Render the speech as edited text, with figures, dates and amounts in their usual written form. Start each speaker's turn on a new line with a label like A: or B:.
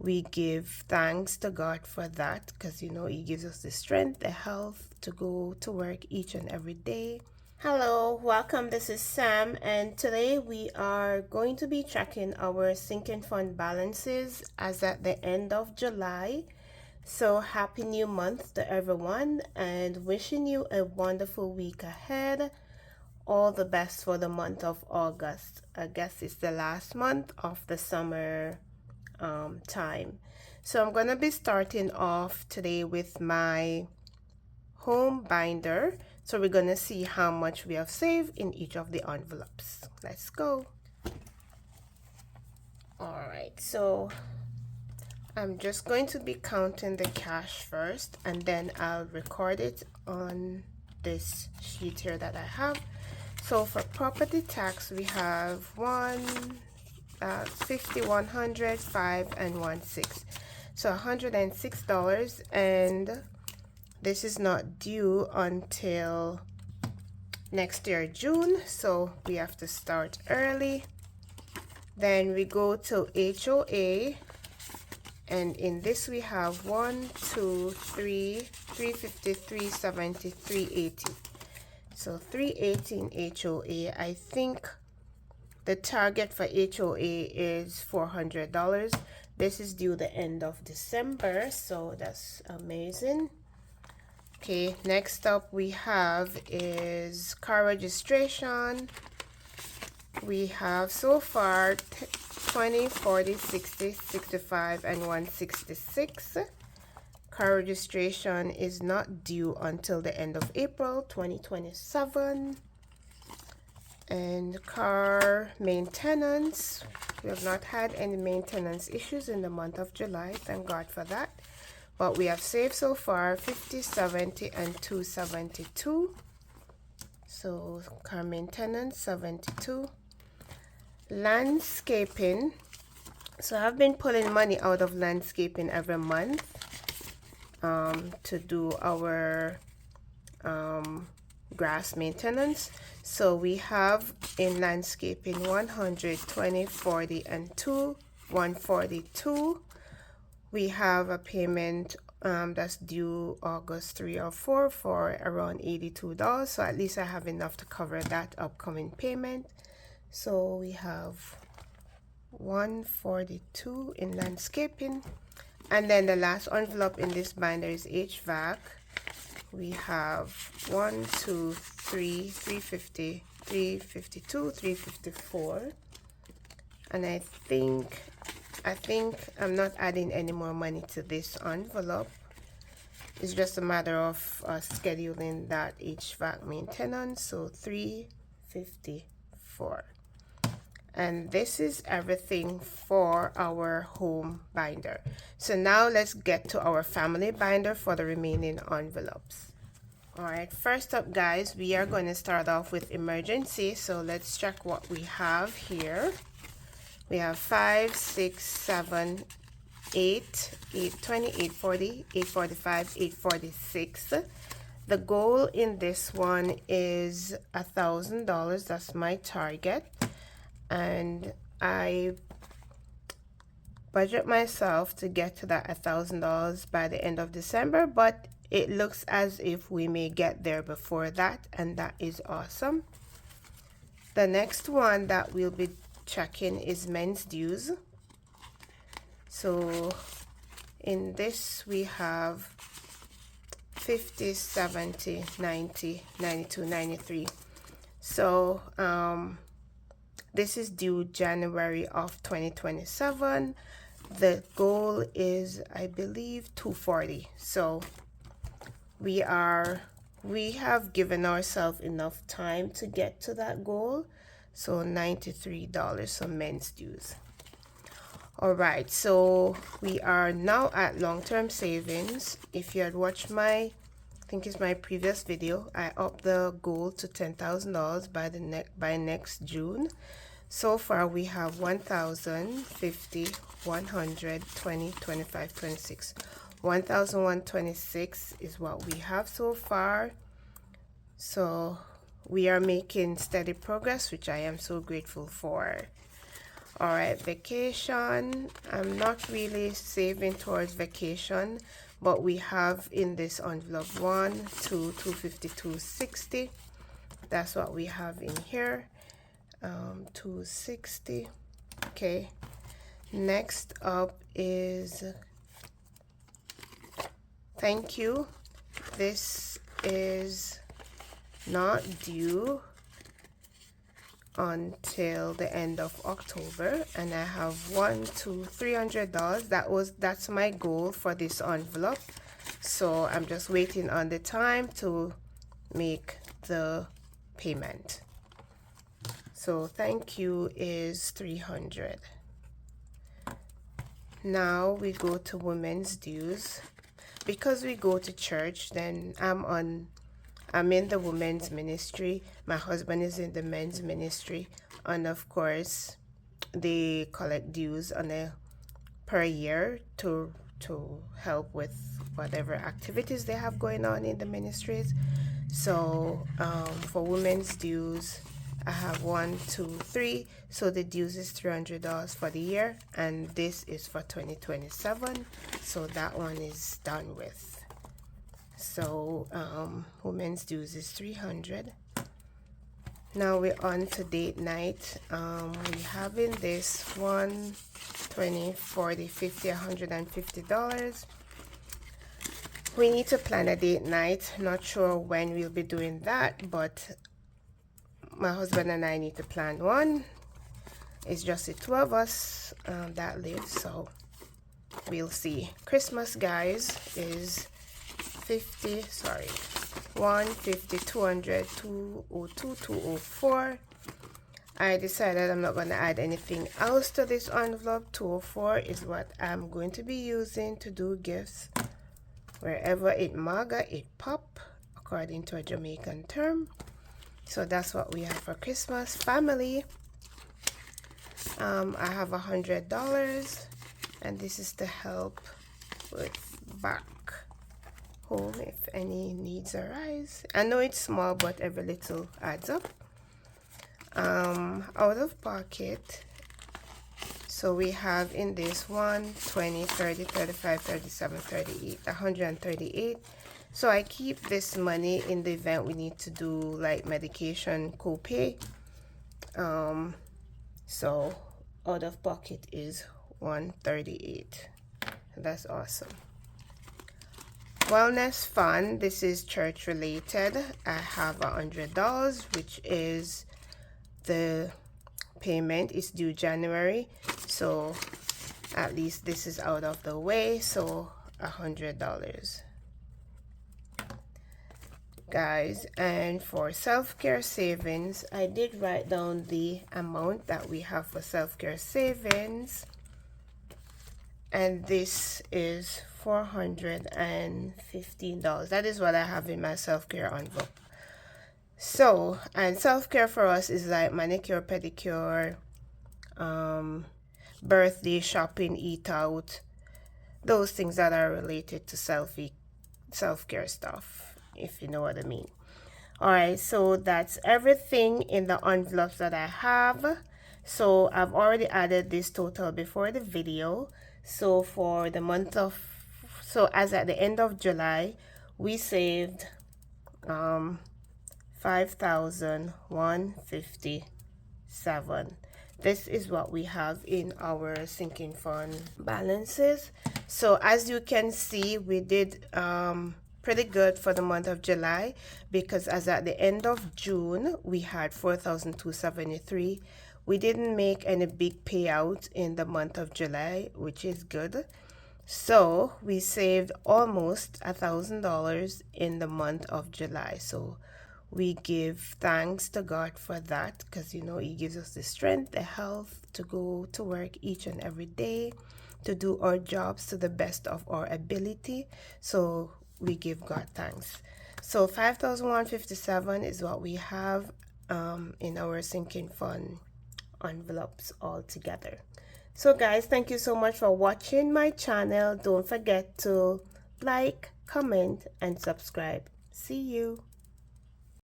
A: we give thanks to God for that, because you know He gives us the strength, the health to go to work each and every day. Hello, welcome. This is Sam, and today we are going to be tracking our sinking fund balances as at the end of July. So happy new month to everyone, and wishing you a wonderful week ahead. All the best for the month of August. I guess it's the last month of the summer time. So I'm going to be starting off today with my home binder. So we're going to see how much we have saved in each of the envelopes. Let's go. All right, so I'm just going to be counting the cash first, and then I'll record it on this sheet here that I have. So for property tax, we have 50, 100, 5, and 1 6. So $106, and this is not due until next year June, so we have to start early. Then we go to HOA, and in this we have 1, 2, 3, 350, 370, 380. So 380 in HOA. I think the target for HOA is $400. This is due the end of December, so that's amazing. Okay, next up we have is car registration. We have so far 20, 40, 60, 65, and 166. Car registration is not due until the end of April 2027. And car maintenance, we have not had any maintenance issues in the month of July, thank God for that. But we have saved so far 50, 70, and 272. So car maintenance 72. Landscaping, so I've been pulling money out of landscaping every month to do our grass maintenance. So we have in landscaping 100, 20, 40, and 2, 142. We have a payment that's due August 3 or 4 for around $82. So at least I have enough to cover that upcoming payment. So we have 142 in landscaping. And then the last envelope in this binder is HVAC. We have 1, 2, 3, 350, 352, 354. And I think I'm not adding any more money to this envelope. It's just a matter of scheduling that HVAC maintenance. So 354. And this is everything for our home binder. So now let's get to our family binder for the remaining envelopes. All right, first up guys, we are going to start off with emergency. So let's check what we have here. We have 5, 6, 7, 8, 820, 840, 845, 846. The goal in this one is $1,000. That's my target. And I budget myself to get to that $1,000 by the end of December, but it looks as if we may get there before that, and that is awesome. The next one that we'll be checking is men's dues. So in this we have 50, 70, 90, 92, 93. So this is due January of 2027. The goal is, I believe, 240. So we have given ourselves enough time to get to that goal. So $93 for men's dues. All right, so we are now at long-term savings. If you had watched I think it's my previous video, I upped the goal to $10,000 by next June. So far we have 1,000, 50, 100, 20, 25, 26. 1,126 is what we have so far. So we are making steady progress, which I am so grateful for. All right, vacation. I'm not really saving towards vacation, but we have in this envelope 1, 2, 250, 260. That's what we have in here. 260. Okay. Next up is thank you. This is not due until the end of October, and I have $300. That's my goal for this envelope. So I'm just waiting on the time to make the payment. So thank you is 300. Now we go to women's dues. Because we go to church, then I'm in the women's ministry. My husband is in the men's ministry, and of course they collect dues on a per year to help with whatever activities they have going on in the ministries. So for women's dues, I have 1, 2, 3. So the dues is $300 for the year, and this is for 2027. So that one is done with. So women's dues is 300. Now we're on to date night. We having this 1, 20, 40, 50, $150. We need to plan a date night. Not sure when we'll be doing that, but my husband and I need to plan one. It's just the two of us that live, so we'll see. Christmas, guys, is 50, sorry, 150, 200, 202, 204. I decided I'm not going to add anything else to this envelope. 204 is what I'm going to be using to do gifts. Wherever it maga, it pop, according to a Jamaican term. So that's what we have for Christmas. Family, I have $100, and this is to help with back home if any needs arise. I know it's small, but every little adds up. Out of pocket, so we have in this 1, 20, 30, 35, 37, 38, 138. So I keep this money in the event we need to do like medication copay. So out of pocket is 138. That's awesome. Wellness fund, this is church related. I have $100, which is the payment is due January, so at least this is out of the way. So $100, guys. And for self-care savings, I did write down the amount that we have for self-care savings, and this is $415. That is what I have in my self-care envelope. So, and self-care for us is like manicure, pedicure, birthday shopping, eat out, those things that are related to self-care stuff, if you know what I mean. All right, so that's everything in the envelopes that I have. So I've already added this total before the video. So for the month of, so as at the end of July, we saved $5,157. This is what we have in our sinking fund balances. So as you can see, we did pretty good for the month of July, because as at the end of June we had $4,273. We didn't make any big payout in the month of July, which is good. So we saved almost $1,000 in the month of July. So we give thanks to God for that, because you know He gives us the strength, the health to go to work each and every day, to do our jobs to the best of our ability. So we give God thanks. So $5,157 is what we have in our sinking fund envelopes all together. So guys, thank you so much for watching my channel. Don't forget to like, comment, and subscribe. See you.